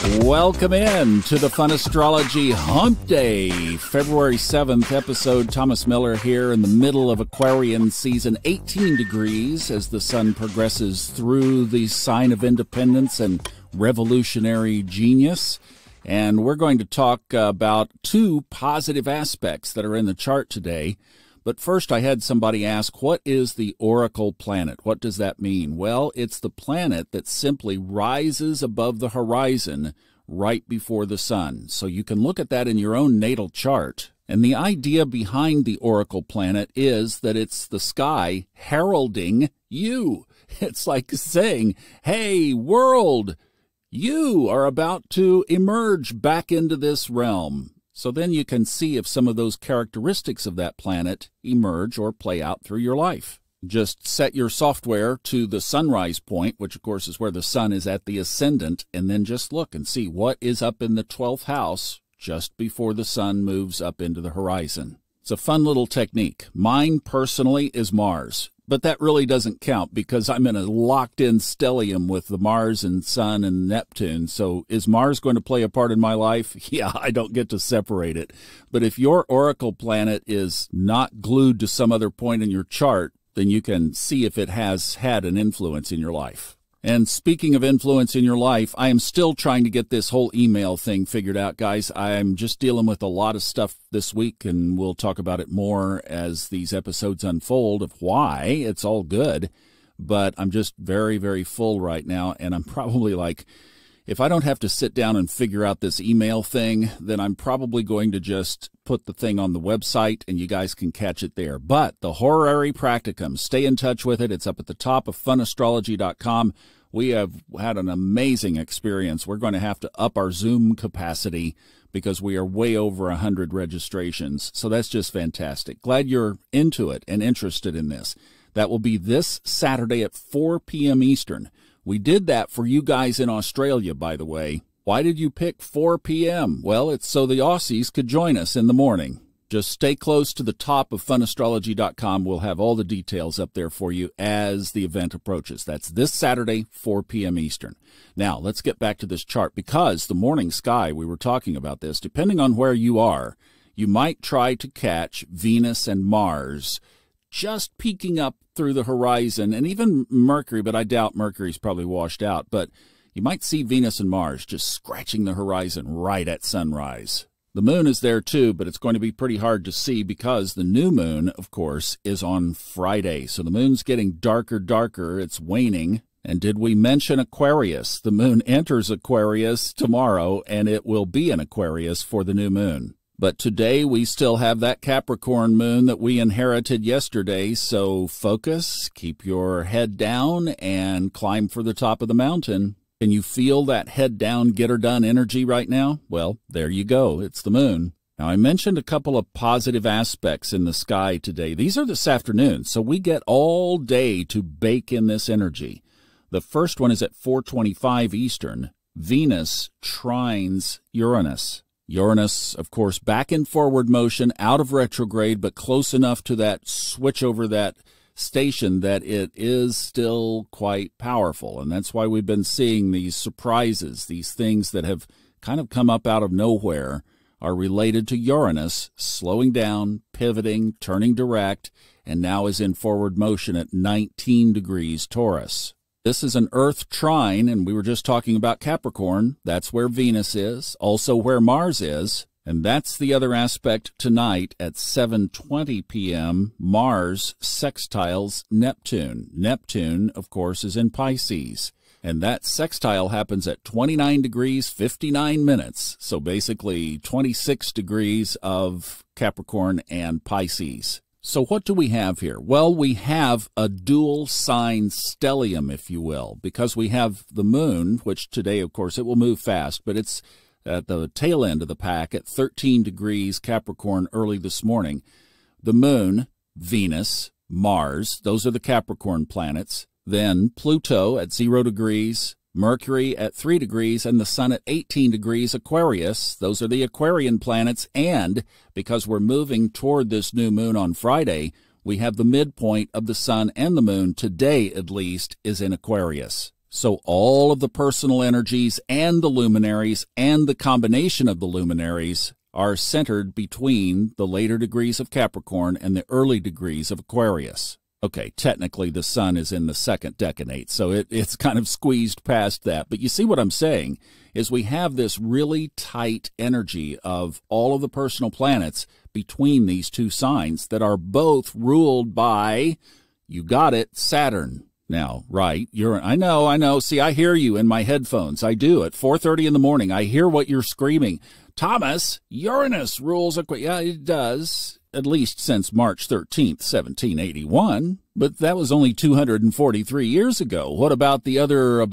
Welcome in to the Fun Astrology Hump Day, February 7th episode. Thomas Miller here in the middle of Aquarian season, 18 degrees as the sun progresses through the sign of independence and revolutionary genius. And we're going to talk about two positive aspects that are in the chart today. But first, I had somebody ask, what is the oracle planet? What does that mean? Well, it's the planet that simply rises above the horizon right before the sun. So you can look at that in your own natal chart. And the idea behind the oracle planet is that it's the sky heralding you. It's like saying, hey, world, you are about to emerge back into this realm. So then you can see if some of those characteristics of that planet emerge or play out through your life. Just set your software to the sunrise point, which of course is where the sun is at the ascendant, and then just look and see what is up in the 12th house just before the sun moves up into the horizon. It's a fun little technique. Mine personally is Mars. But that really doesn't count because I'm in a locked-in stellium with the Mars and Sun and Neptune. So is Mars going to play a part in my life? Yeah, I don't get to separate it. But if your oracle planet is not glued to some other point in your chart, then you can see if it has had an influence in your life. And speaking of influence in your life, I am still trying to get this whole email thing figured out, guys. I'm just dealing with a lot of stuff this week, and we'll talk about it more as these episodes unfold of why. It's all good, but I'm just very, very full right now, and I'm probably like, if I don't have to sit down and figure out this email thing, then I'm probably going to just put the thing on the website, and you guys can catch it there. But the Horary Practicum, stay in touch with it. It's up at the top of funastrology.com. We have had an amazing experience. We're going to have to up our Zoom capacity because we are way over 100 registrations. So that's just fantastic. Glad you're into it and interested in this. That will be this Saturday at 4 p.m. Eastern. We did that for you guys in Australia, by the way. Why did you pick 4 p.m.? Well, it's so the Aussies could join us in the morning. Just stay close to the top of funastrology.com. We'll have all the details up there for you as the event approaches. That's this Saturday, 4 p.m. Eastern. Now, let's get back to this chart because the morning sky, we were talking about this, depending on where you are, you might try to catch Venus and Mars just peeking up through the horizon, and even Mercury, but I doubt Mercury's probably washed out. But you might see Venus and Mars just scratching the horizon right at sunrise. The moon is there too, but it's going to be pretty hard to see because the new moon, of course, is on Friday. So the moon's getting darker. It's waning. And did we mention Aquarius? The moon enters Aquarius tomorrow, and it will be in Aquarius for the new moon. But today we still have that Capricorn moon that we inherited yesterday. So focus, keep your head down, and climb for the top of the mountain. Can you feel that head down, get her done energy right now? Well, there you go. It's the moon. Now, I mentioned a couple of positive aspects in the sky today. These are this afternoon, so we get all day to bake in this energy. The first one is at 4:25 Eastern. Venus trines Uranus. Uranus, of course, back in forward motion, out of retrograde, but close enough to that switch over that station that it is still quite powerful. And that's why we've been seeing these surprises, these things that have kind of come up out of nowhere are related to Uranus slowing down, pivoting, turning direct, and now is in forward motion at 19 degrees Taurus. This is an Earth trine, and we were just talking about Capricorn. That's where Venus is, also where Mars is. And that's the other aspect tonight at 7:20 p.m. Mars sextiles Neptune. Neptune, of course, is in Pisces. And that sextile happens at 29 degrees, 59 minutes. So basically 26 degrees of Capricorn and Pisces. So what do we have here? Well, we have a dual sign stellium, if you will, because we have the moon, which today, of course, it will move fast, but it's at the tail end of the pack at 13 degrees Capricorn early this morning. The moon, Venus, Mars, those are the Capricorn planets. Then Pluto at 0 degrees, Mercury at 3 degrees, and the sun at 18 degrees Aquarius. Those are the Aquarian planets. And because we're moving toward this new moon on Friday, we have the midpoint of the sun and the moon today, at least, is in Aquarius. So all of the personal energies and the luminaries and the combination of the luminaries are centered between the later degrees of Capricorn and the early degrees of Aquarius. Okay, technically the sun is in the second decanate, so it's kind of squeezed past that. But you see what I'm saying is we have this really tight energy of all of the personal planets between these two signs that are both ruled by, you got it, Saturn. Now, right, I know. See, I hear you in my headphones. I do. At 4:30 in the morning, I hear what you're screaming. Thomas, Uranus rules Aquarius. Yeah, it does, at least since March 13th, 1781. But that was only 243 years ago. What about the other,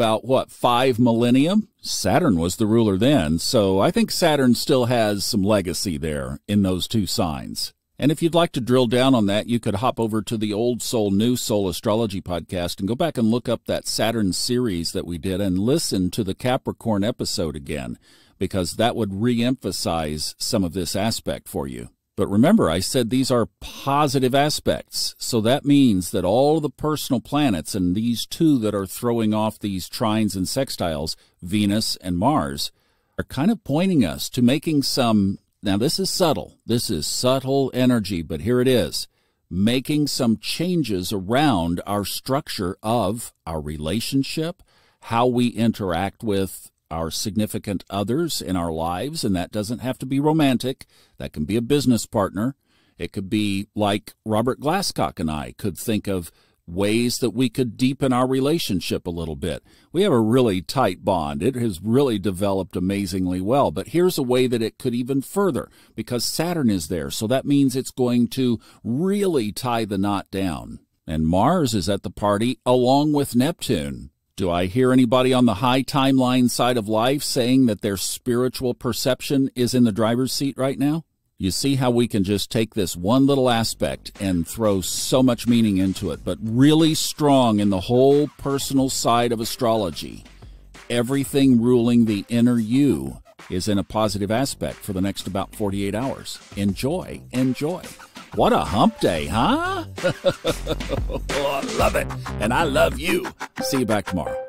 5 millennium? Saturn was the ruler then. So I think Saturn still has some legacy there in those two signs. And if you'd like to drill down on that, you could hop over to the Old Soul, New Soul Astrology podcast and go back and look up that Saturn series that we did and listen to the Capricorn episode again, because that would reemphasize some of this aspect for you. But remember, I said these are positive aspects. So that means that all the personal planets and these two that are throwing off these trines and sextiles, Venus and Mars, are kind of pointing us to making some. Now, this is subtle. This is subtle energy, but here it is. Making some changes around our structure of our relationship, how we interact with our significant others in our lives, and that doesn't have to be romantic. That can be a business partner. It could be like Robert Glasscock and I could think of ways that we could deepen our relationship a little bit. We have a really tight bond. It has really developed amazingly well. But here's a way that it could even further, because Saturn is there. So that means it's going to really tie the knot down. And Mars is at the party along with Neptune. Do I hear anybody on the high timeline side of life saying that their spiritual perception is in the driver's seat right now? You see how we can just take this one little aspect and throw so much meaning into it, but really strong in the whole personal side of astrology. Everything ruling the inner you is in a positive aspect for the next about 48 hours. Enjoy, enjoy. What a hump day, huh? Oh, I love it. And I love you. See you back tomorrow.